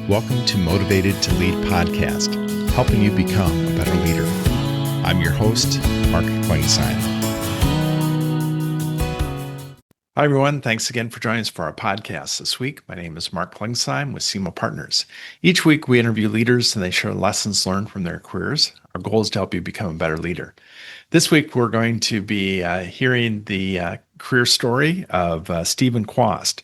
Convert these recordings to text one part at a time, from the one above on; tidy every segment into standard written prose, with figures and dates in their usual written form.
Welcome to Motivated to Lead podcast, helping you become a better leader. I'm your host, Mark Klingstein. Hi, everyone. Thanks again for joining us for our podcast this week. My name is Mark Klingstein with SEMO Partners. Each week, we interview leaders and they share lessons learned from their careers. Our goal is to help you become a better leader. This week, we're going to be hearing the career story of Steven Kwast.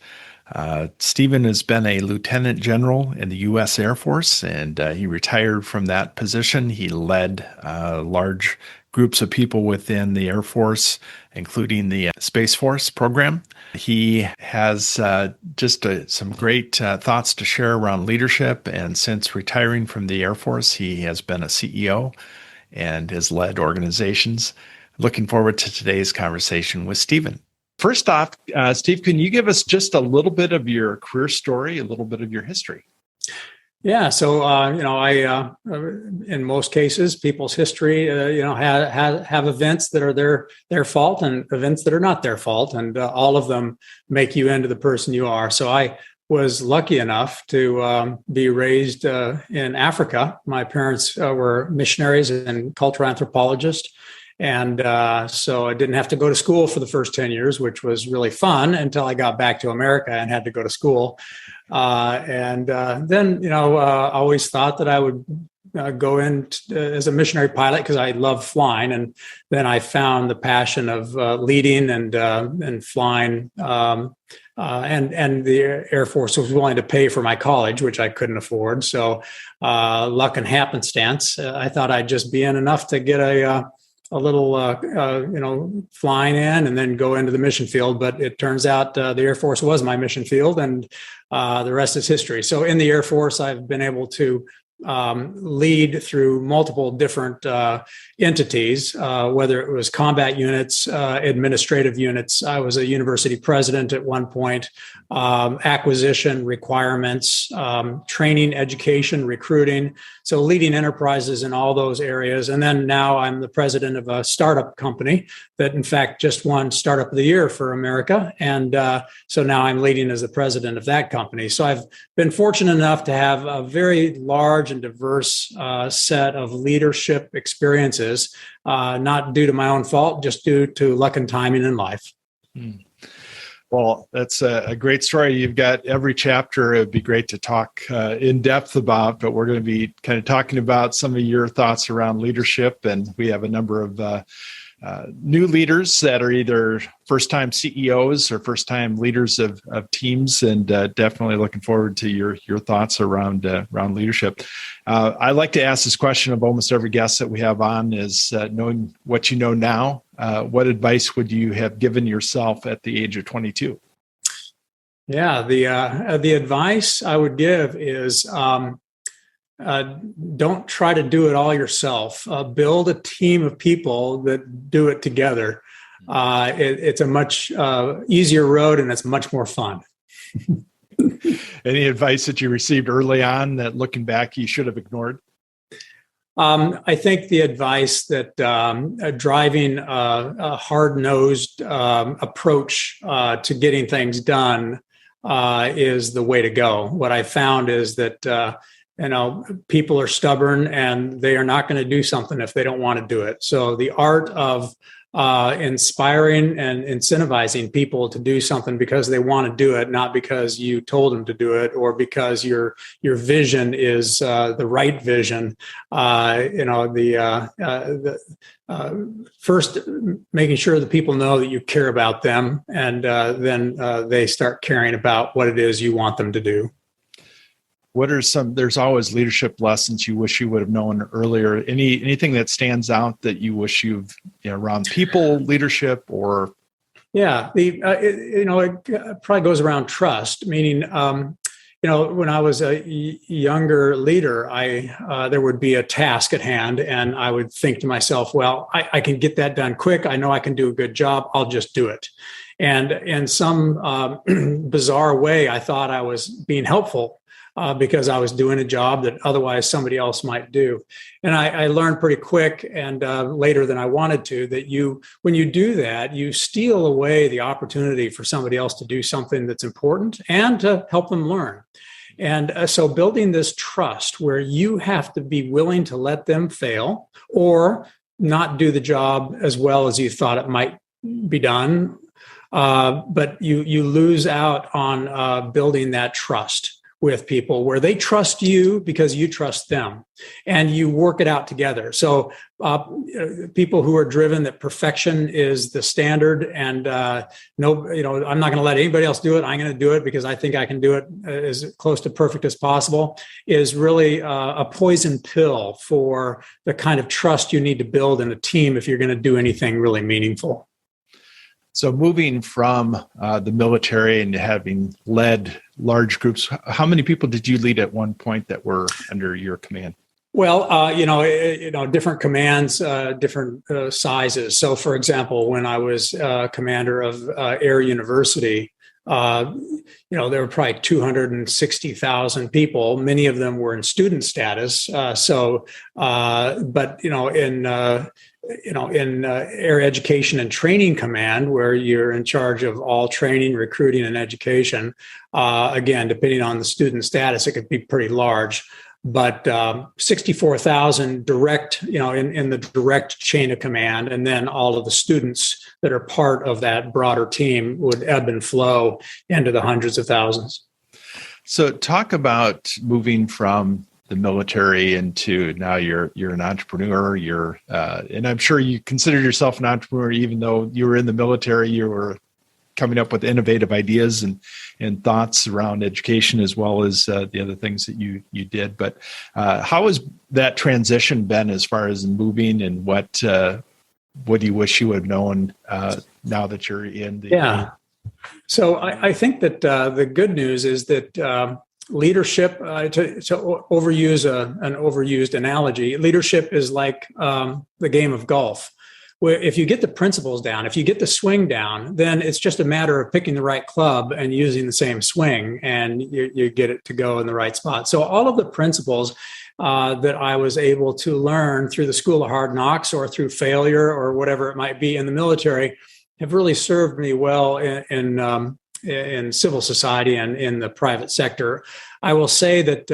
Steven has been a lieutenant general in the U.S. Air Force, and he retired from that position. He led large groups of people within the Air Force, including the Space Force program. He has some great thoughts to share around leadership, and since retiring from the Air Force, he has been a CEO and has led organizations. Looking forward to today's conversation with Steven. First off, Steve, can you give us just a little bit of your career story, a little bit of your history? Yeah. So, I, in most cases, people's history, have events that are their fault and events that are not their fault. And all of them make you into the person you are. So I was lucky enough to be raised in Africa. My parents were missionaries and cultural anthropologists. And so I didn't have to go to school for the first 10 years, which was really fun until I got back to America and had to go to school. Then, I always thought that I would go in as a missionary pilot because I love flying. And then I found the passion of leading and flying. And the Air Force was willing to pay for my college, which I couldn't afford. So luck and happenstance, I thought I'd just be in enough to get a little, flying in and then go into the mission field. But it turns out the Air Force was my mission field, and the rest is history. So in the Air Force, I've been able to lead through multiple different entities, whether it was combat units, administrative units. I was a university president at one point, acquisition, requirements, training, education, recruiting. So leading enterprises in all those areas. And then now I'm the president of a startup company that in fact just won Startup of the Year for America. And so now I'm leading as the president of that company. So I've been fortunate enough to have a very large and diverse set of leadership experiences, not due to my own fault, just due to luck and timing in life. Well, that's a great story. You've got every chapter. It'd be great to talk in depth about, but we're going to be kind of talking about some of your thoughts around leadership. And we have a number of new leaders that are either first-time CEOs or first-time leaders of teams, and definitely looking forward to your thoughts around leadership. I like to ask this question of almost every guest that we have on: is knowing what you know now, what advice would you have given yourself at the age of 22? Yeah, the advice I would give is don't try to do it all yourself. Build a team of people that do it together. It's a much easier road, and it's much more fun. Any advice that you received early on that, looking back, you should have ignored? I think the advice that driving a hard-nosed approach to getting things done is the way to go. What I found is that people are stubborn and they are not going to do something if they don't want to do it. So the art of inspiring and incentivizing people to do something because they want to do it, not because you told them to do it or because your vision is the right vision. First, making sure that people know that you care about them, and then they start caring about what it is you want them to do. What are there's always leadership lessons you wish you would have known earlier. Anything that stands out that you wish you've, around people, leadership, or? Yeah, it probably goes around trust, meaning, when I was a younger leader, there would be a task at hand and I would think to myself, well, I can get that done quick. I know I can do a good job. I'll just do it. And in some bizarre way, I thought I was being helpful because I was doing a job that otherwise somebody else might do. And I learned pretty quick and later than I wanted to, that when you do that, you steal away the opportunity for somebody else to do something that's important and to help them learn. And so building this trust where you have to be willing to let them fail or not do the job as well as you thought it might be done. But you lose out on building that trust with people where they trust you because you trust them, and you work it out together. So people who are driven that perfection is the standard, and no, I'm not going to let anybody else do it. I'm going to do it because I think I can do it as close to perfect as possible, is really a poison pill for the kind of trust you need to build in a team if you're going to do anything really meaningful. So moving from the military and having led large groups, how many people did you lead at one point that were under your command? Well, different commands, different sizes. So, for example, when I was commander of Air University, there were probably 260,000 people. Many of them were in student status. In Air Education and Training Command, where you're in charge of all training, recruiting, and education, again, depending on the student status, it could be pretty large. But 64,000 direct, in the direct chain of command, and then all of the students that are part of that broader team would ebb and flow into the hundreds of thousands. So talk about moving from the military into now you're an entrepreneur. And I'm sure you consider yourself an entrepreneur, even though you were in the military. You were coming up with innovative ideas and thoughts around education, as well as the other things that you did. But how has that transition been as far as moving, and what do you wish you would have known now that you're in the? Yeah. So I think that the good news is that leadership, to overuse an overused analogy, leadership is like the game of golf. Where if you get the principles down, if you get the swing down, then it's just a matter of picking the right club and using the same swing, and you get it to go in the right spot. So all of the principles that I was able to learn through the School of Hard Knocks or through failure or whatever it might be in the military have really served me well in civil society and in the private sector. I will say that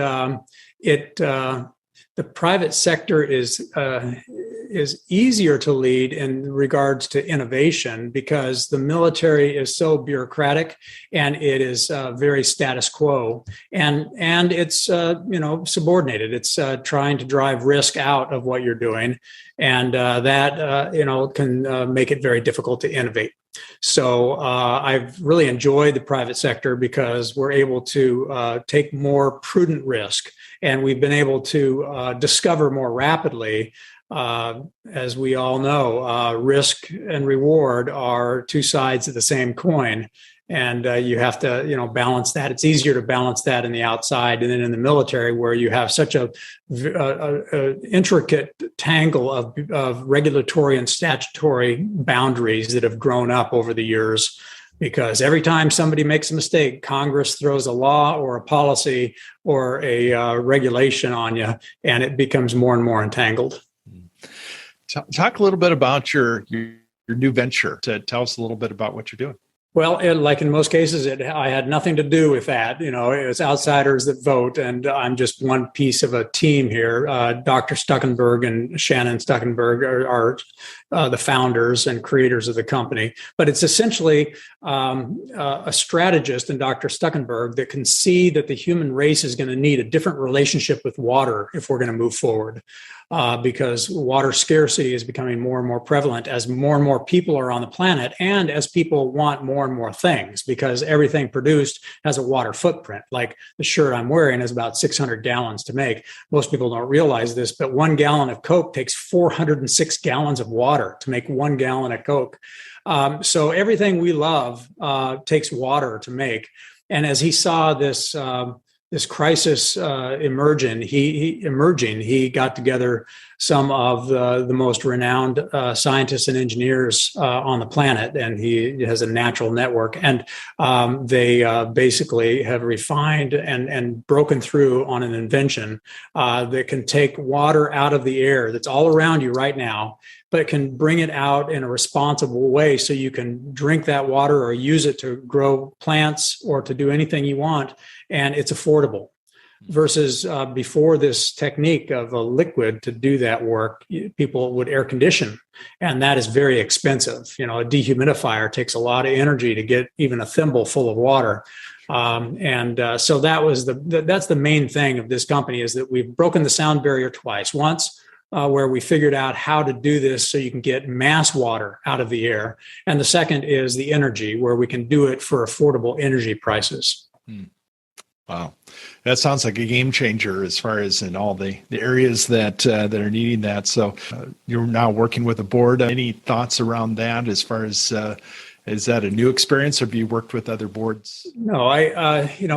the private sector is easier to lead in regards to innovation because the military is so bureaucratic and it is very status quo, and it's subordinated. It's trying to drive risk out of what you're doing, and that can make it very difficult to innovate. So I've really enjoyed the private sector because we're able to take more prudent risk, and we've been able to discover more rapidly. As we all know, risk and reward are two sides of the same coin, and you have to balance that. It's easier to balance that in the outside, and then in the military, where you have such a intricate tangle of regulatory and statutory boundaries that have grown up over the years. Because every time somebody makes a mistake, Congress throws a law or a policy or a regulation on you, and it becomes more and more entangled. Talk a little bit about your new venture. Tell us a little bit about what you're doing. Well, like in most cases, I had nothing to do with that. It's outsiders that vote, and I'm just one piece of a team here. Dr. Stuckenberg and Shannon Stuckenberg are the founders and creators of the company. But it's essentially a strategist in Dr. Stuckenberg that can see that the human race is going to need a different relationship with water if we're going to move forward. Because water scarcity is becoming more and more prevalent as more and more people are on the planet, and as people want more and more things, because everything produced has a water footprint. Like the shirt I'm wearing is about 600 gallons to make. Most people don't realize this, but 1 gallon of Coke takes 406 gallons of water to make 1 gallon of Coke. So everything we love takes water to make. And as he saw this crisis emerging, he got together some of the most renowned scientists and engineers on the planet, and he has a natural network. And they basically have refined and broken through on an invention that can take water out of the air that's all around you right now, but it can bring it out in a responsible way so you can drink that water or use it to grow plants or to do anything you want. And it's affordable. versus before this technique of a liquid to do that work, people would air condition, and that is very expensive. You know, a dehumidifier takes a lot of energy to get even a thimble full of water. So that's the main thing of this company, is that we've broken the sound barrier twice. Once where we figured out how to do this so you can get mass water out of the air. And the second is the energy, where we can do it for affordable energy prices. Wow. That sounds like a game changer as far as in all the areas that are needing that. So you're now working with a board. Any thoughts around that as far as is that a new experience, or have you worked with other boards? No,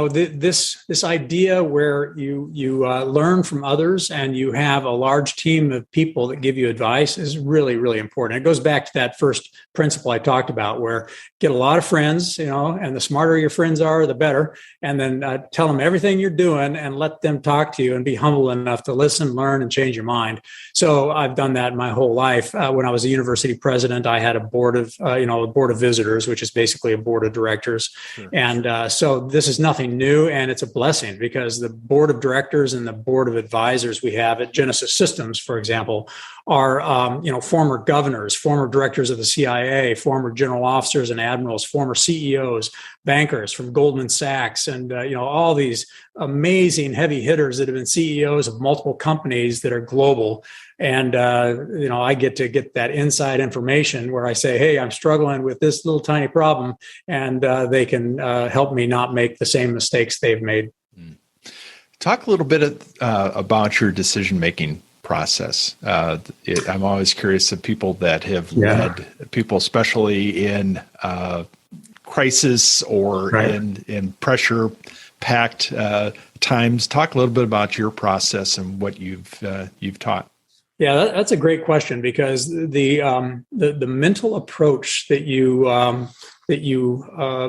this idea where you learn from others and you have a large team of people that give you advice is really, really important. It goes back to that first principle I talked about, where get a lot of friends, and the smarter your friends are, the better. And then tell them everything you're doing and let them talk to you, and be humble enough to listen, learn, and change your mind. So I've done that my whole life. When I was a university president, I had a board of visitors, which is basically a board of directors. Sure. And so this is nothing new, and it's a blessing, because the board of directors and the board of advisors we have at Genesis Systems, for example, are former governors, former directors of the CIA, former general officers and admirals, former CEOs, bankers from Goldman Sachs, and all these amazing heavy hitters that have been CEOs of multiple companies that are global. And I get to get that inside information where I say, hey, I'm struggling with this little tiny problem, and they can help me not make the same mistakes they've made. Talk a little bit about your decision-making process. I'm always curious of people that have led people, especially in crisis or in pressure-packed times. Talk a little bit about your process and what you've taught. Yeah, that's a great question, because the mental approach that you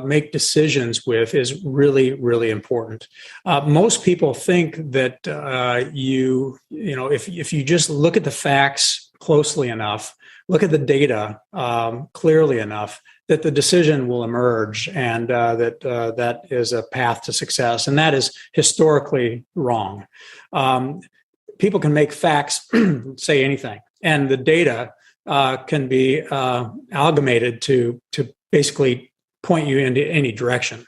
make decisions with is really, really important. Most people think that if you just look at the facts closely enough, look at the data clearly enough, that the decision will emerge, and that is a path to success. And that is historically wrong. People can make facts say anything, and the data can be amalgamated to basically point you into any direction.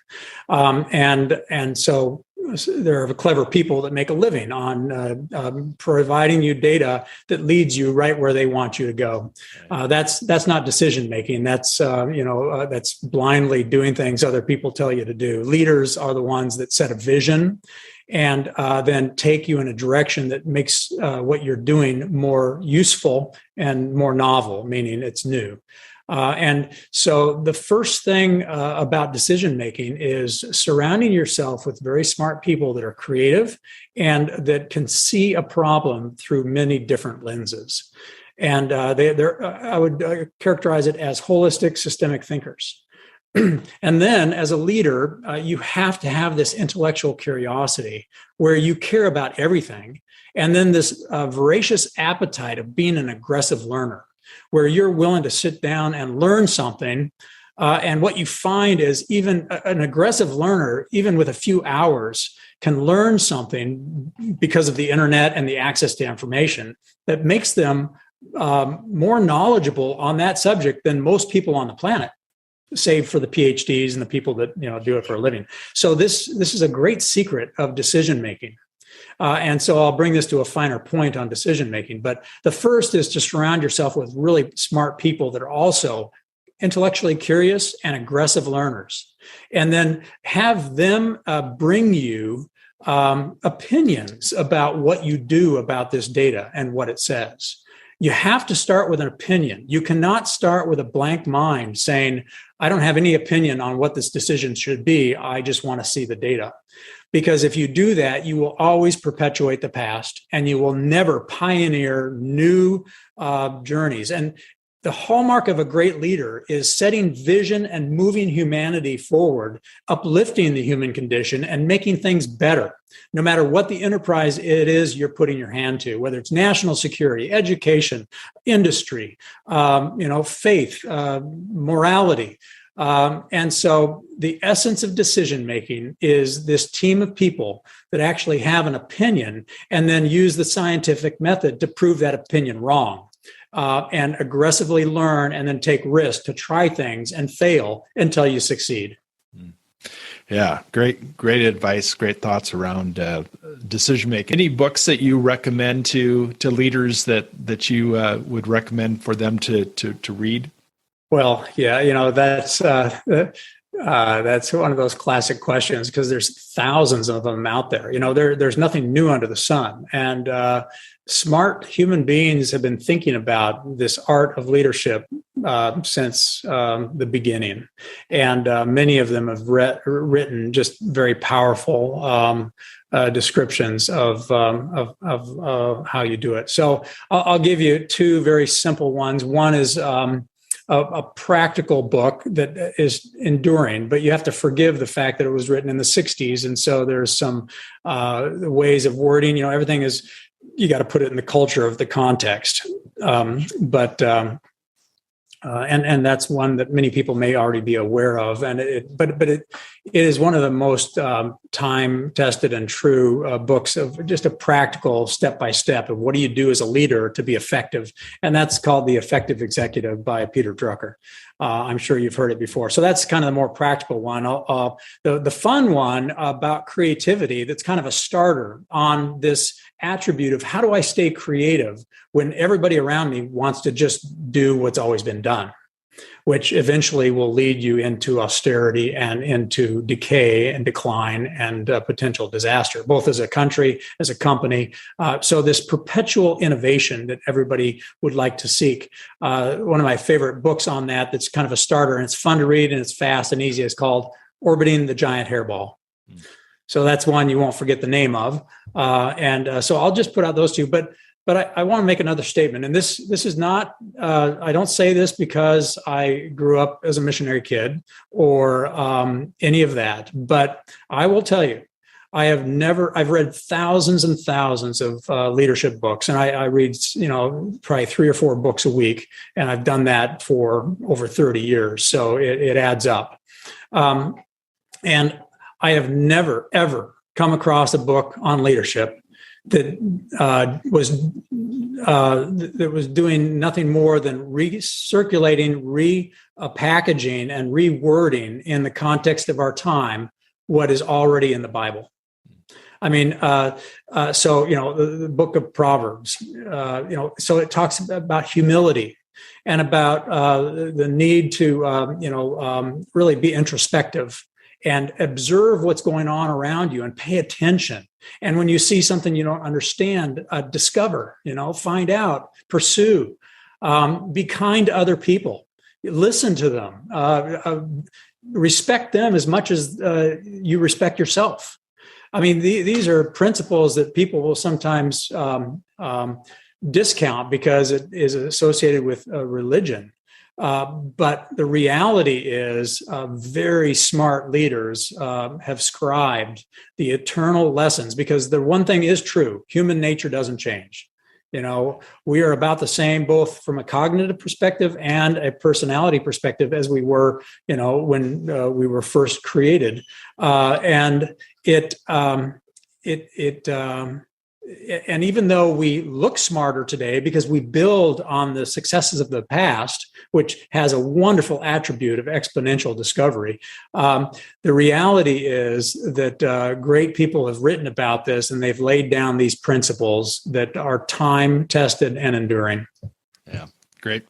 And so there are clever people that make a living on providing you data that leads you right where they want you to go. That's not decision making. That's that's blindly doing things other people tell you to do. Leaders are the ones that set a vision and then take you in a direction that makes what you're doing more useful and more novel, meaning it's new. And so the first thing about decision making is surrounding yourself with very smart people that are creative and that can see a problem through many different lenses. And I would characterize it as holistic, systemic thinkers. And then as a leader, you have to have this intellectual curiosity where you care about everything. And then this voracious appetite of being an aggressive learner, where you're willing to sit down and learn something. And what you find is even an aggressive learner, even with a few hours, can learn something because of the internet and the access to information that makes them more knowledgeable on that subject than most people on the planet, save for the PhDs and the people that do it for a living. So this is a great secret of decision making. And so I'll bring this to a finer point on decision making. But the first is to surround yourself with really smart people that are also intellectually curious and aggressive learners, and then have them bring you opinions about what you do about this data and what it says. You have to start with an opinion. You cannot start with a blank mind saying, I don't have any opinion on what this decision should be. I just want to see the data. Because if you do that, you will always perpetuate the past, and you will never pioneer new journeys. And the hallmark of a great leader is setting vision and moving humanity forward, uplifting the human condition and making things better, no matter what the enterprise it is you're putting your hand to, whether it's national security, education, industry, faith, morality. And so the essence of decision making is this team of people that actually have an opinion and then use the scientific method to prove that opinion wrong. And aggressively learn and then take risks to try things and fail until you succeed. Yeah, great advice, great thoughts around decision making. Any books that you recommend to leaders that you would recommend for them to read? Well, yeah, that's one of those classic questions because there's thousands of them out there. There's nothing new under the sun, and smart human beings have been thinking about this art of leadership since the beginning, and many of them have written just very powerful descriptions of how you do it. So I'll give you two very simple ones. One is a practical book that is enduring, but you have to forgive the fact that it was written in the 60s. And so there's some ways of wording, everything is, you got to put it in the culture of the context. And that's one that many people may already be aware of. And it is one of the most time tested and true books of just a practical step by step of what do you do as a leader to be effective. And that's called The Effective Executive by Peter Drucker. I'm sure you've heard it before. So that's kind of the more practical one. The fun one about creativity, that's kind of a starter on this attribute of how do I stay creative when everybody around me wants to just do what's always been done, which eventually will lead you into austerity and into decay and decline and potential disaster, both as a country, as a company. So this perpetual innovation that everybody would like to seek. One of my favorite books on that's kind of a starter, and it's fun to read and it's fast and easy, is called Orbiting the Giant Hairball. So that's one you won't forget the name of. So I'll just put out those two. But I want to make another statement. And this is not, I don't say this because I grew up as a missionary kid or any of that. But I will tell you, I've read thousands and thousands of leadership books. And I read, probably 3 or 4 books a week. And I've done that for over 30 years. So it adds up. And I have never, ever come across a book on leadership that was doing nothing more than recirculating, repackaging, and rewording in the context of our time what is already in the Bible. I mean, the book of Proverbs, so it talks about humility and about the need to, really be introspective and observe what's going on around you and pay attention. And when you see something you don't understand, discover, find out, pursue, be kind to other people, listen to them, respect them as much as you respect yourself. I mean, these are principles that people will sometimes discount because it is associated with religion. But the reality is very smart leaders have scribed the eternal lessons, because the one thing is true: human nature doesn't change. We are about the same, both from a cognitive perspective and a personality perspective, as we were, when we were first created. And even though we look smarter today because we build on the successes of the past, which has a wonderful attribute of exponential discovery, the reality is that great people have written about this, and they've laid down these principles that are time tested and enduring. Yeah, great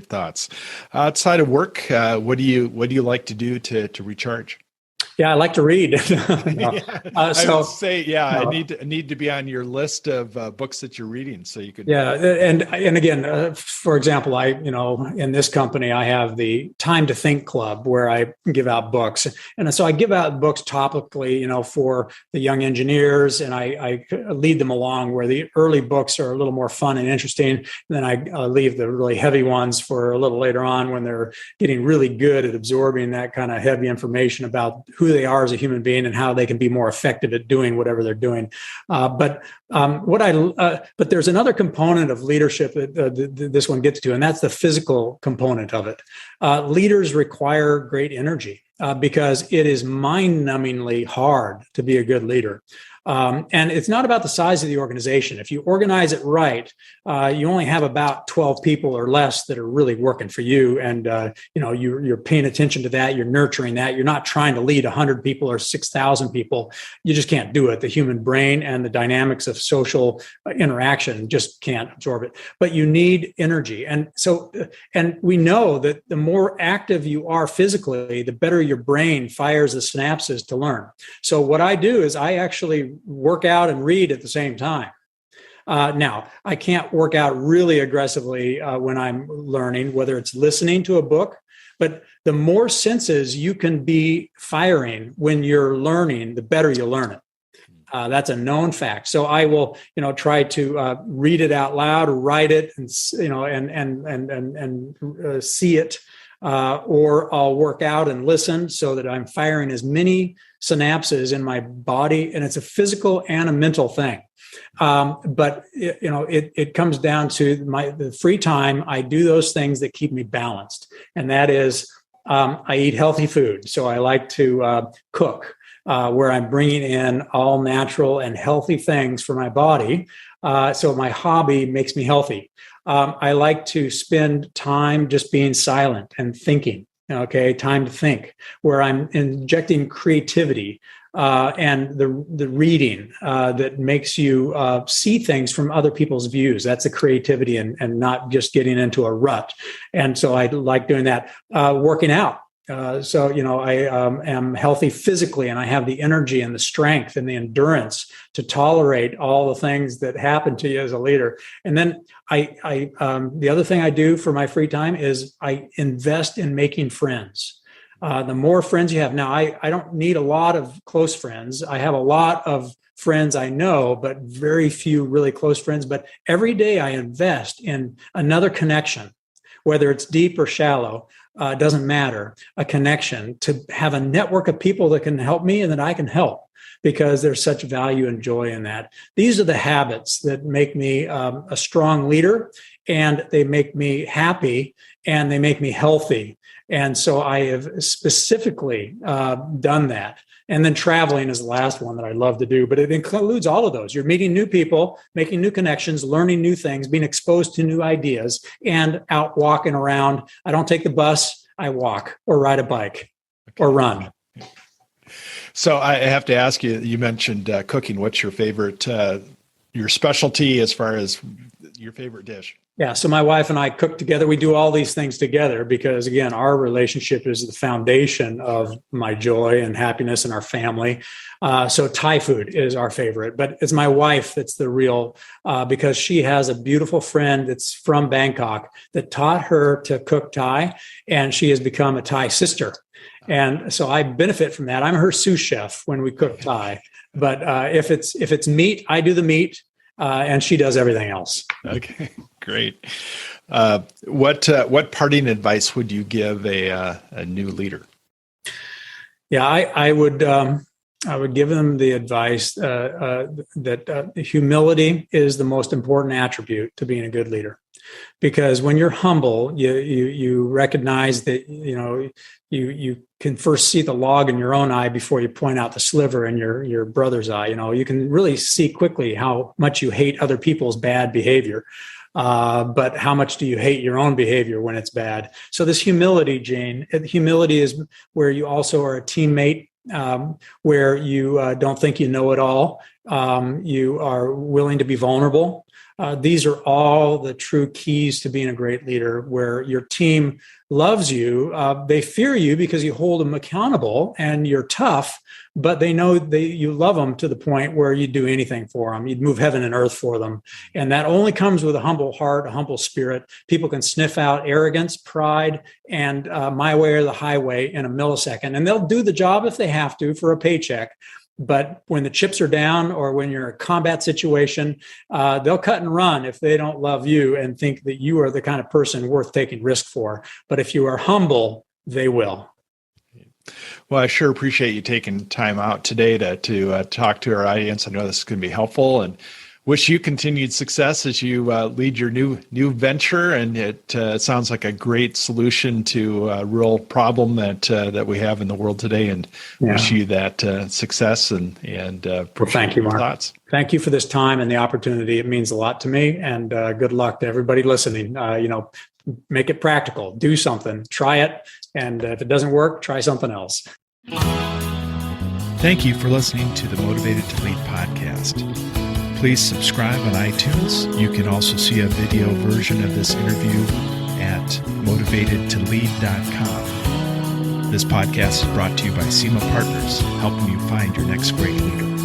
thoughts. Outside of work, what do you like to do to recharge? Yeah, I like to read. I would say, I need to be on your list of books that you're reading, so you could. Yeah, and again, for example, in this company, I have the Time to Think Club where I give out books, and so I give out books topically, for the young engineers, and I lead them along where the early books are a little more fun and interesting, and then I leave the really heavy ones for a little later on when they're getting really good at absorbing that kind of heavy information about who who they are as a human being and how they can be more effective at doing whatever they're doing. But there's another component of leadership that this one gets to, and that's the physical component of it. Leaders require great energy because it is mind-numbingly hard to be a good leader. And it's not about the size of the organization. If you organize it right, you only have about 12 people or less that are really working for you. And, you're paying attention to that. You're nurturing that. You're not trying to lead 100 people or 6,000 people. You just can't do it. The human brain and the dynamics of social interaction just can't absorb it. But you need energy. And we know that the more active you are physically, the better your brain fires the synapses to learn. So what I do is I actually work out and read at the same time. Now, I can't work out really aggressively when I'm learning, whether it's listening to a book, but the more senses you can be firing when you're learning, the better you'll learn it. That's a known fact. So I will, try to read it out loud, write it, and see it, or I'll work out and listen so that I'm firing as many synapses in my body, and it's a physical and a mental thing. But it comes down to the free time. I do those things that keep me balanced, and that is I eat healthy food. So I like to cook, where I'm bringing in all natural and healthy things for my body. So my hobby makes me healthy. I like to spend time just being silent and thinking. Time to think, where I'm injecting creativity and the reading that makes you see things from other people's views. That's the creativity and not just getting into a rut. And so I like doing that. Working out. I am healthy physically, and I have the energy and the strength and the endurance to tolerate all the things that happen to you as a leader. And then the other thing I do for my free time is I invest in making friends. The more friends you have. Now, I don't need a lot of close friends. I have a lot of friends I know, but very few really close friends. But every day I invest in another connection, whether it's deep or shallow. Doesn't matter, a connection to have a network of people that can help me and that I can help, because there's such value and joy in that. These are the habits that make me a strong leader, and they make me happy, and they make me healthy. And so I have specifically done that. And then traveling is the last one that I love to do, but it includes all of those. You're meeting new people, making new connections, learning new things, being exposed to new ideas, and out walking around. I don't take the bus. I walk or ride a bike or run. So I have to ask you, you mentioned cooking. What's your favorite, your specialty as far as your favorite dish? Yeah. So my wife and I cook together. We do all these things together because, again, our relationship is the foundation of my joy and happiness in our family. So Thai food is our favorite, but it's my wife that's the real, because she has a beautiful friend that's from Bangkok that taught her to cook Thai, and she has become a Thai sister. And so I benefit from that. I'm her sous chef when we cook Thai, but if it's meat, I do the meat. And she does everything else. Okay, great. What parting advice would you give a new leader? Yeah, I would give them the advice that humility is the most important attribute to being a good leader. Because when you're humble, you recognize that you can first see the log in your own eye before you point out the sliver in your brother's eye. You can really see quickly how much you hate other people's bad behavior, but how much do you hate your own behavior when it's bad? So this humility, Jane, humility is where you also are a teammate, where you don't think you know it all. You are willing to be vulnerable. These are all the true keys to being a great leader, where your team loves you. They fear you because you hold them accountable and you're tough, but they know you love them to the point where you'd do anything for them. You'd move heaven and earth for them. And that only comes with a humble heart, a humble spirit. People can sniff out arrogance, pride, and my way or the highway in a millisecond. And they'll do the job if they have to for a paycheck. But when the chips are down, or when you're in a combat situation, they'll cut and run if they don't love you and think that you are the kind of person worth taking risk for. But if you are humble, they will. Well, I sure appreciate you taking time out today to talk to our audience. I know this is going to be helpful, and wish you continued success as you lead your new venture. And it sounds like a great solution to a real problem that we have in the world today. And wish you that success and well, thank you, Mark. Thoughts. Thank you for this time and the opportunity. It means a lot to me. And good luck to everybody listening. Make it practical. Do something. Try it. And if it doesn't work, try something else. Thank you for listening to the Motivated to Lead podcast. Please subscribe on iTunes. You can also see a video version of this interview at motivatedtolead.com. This podcast is brought to you by SEMA Partners, helping you find your next great leader.